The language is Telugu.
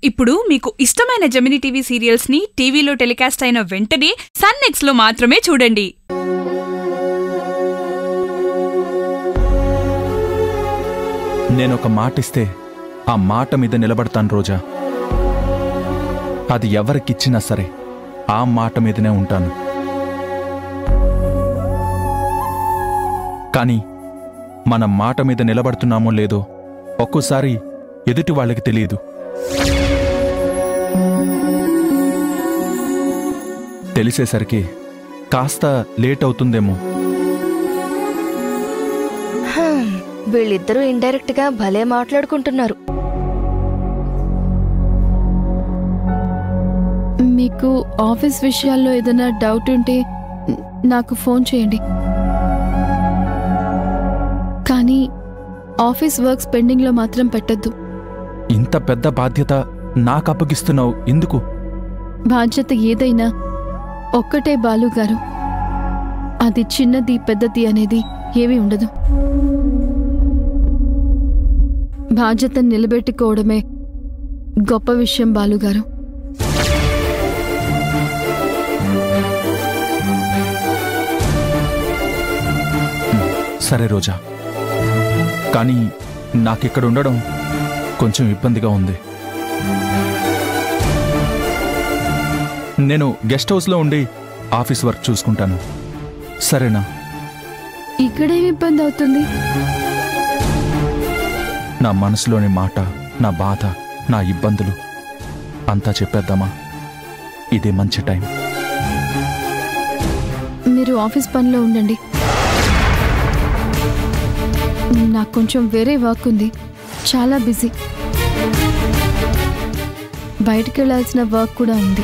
ఇప్పుడు మీకు ఇష్టమైన జెమినీ టీవీ సీరియల్స్ ని టీవీలో టెలికాస్ట్ అయిన వెంటనే సన్ నెక్స్ట్ లో మాత్రమే చూడండి. నేనొక మాటిస్తే ఆ మాట మీద నిలబడతాను రోజా. అది ఎవరికిచ్చినా సరే ఆ మాట మీదనే ఉంటాను. కానీ మన మాట మీద నిలబడుతున్నామో లేదో ఒక్కోసారి ఎదుటి వాళ్ళకి తెలియదు. తెలిసేసరికి కాస్త లేట్ అవుతుందేమో. వీళ్ళిద్దరూ ఇండైరెక్ట్ గా భలే మాట్లాడుకుంటున్నారు. మీకు ఆఫీస్ విషయాల్లో ఏదైనా డౌట్ ఉంటే నాకు ఫోన్ చేయండి. కానీ ఆఫీస్ వర్క్స్ పెండింగ్లో మాత్రం పెట్టద్దు. ఇంత పెద్ద బాధ్యత నాకు అప్పగిస్తున్నావు ఎందుకు? బాధ్యత ఏదైనా ఒక్కటే బాలుగారు. అది చిన్నది పెద్దది అనేది ఏమీ ఉండదు. బాధ్యతను నిలబెట్టుకోవడమే గొప్ప విషయం బాలుగారు. సరే రోజా, కానీ నాకిక్కడ ఉండడం కొంచెం ఇబ్బందిగా ఉంది. నేను గెస్ట్ హౌస్లో ఉండి ఆఫీస్ వర్క్ చూసుకుంటాను, సరేనా? ఇక్కడేం ఇబ్బంది అవుతుంది? నా మనసులోని మాట, నా బాధ, నా ఇబ్బందులు అంతా చెప్పేద్దామా? ఇదే మంచి టైం. మీరు ఆఫీస్ పనిలో ఉండండి. నాకు కొంచెం వేరే వర్క్ ఉంది, చాలా బిజీ. బయటికి వెళ్ళాల్సిన వర్క్ కూడా ఉంది.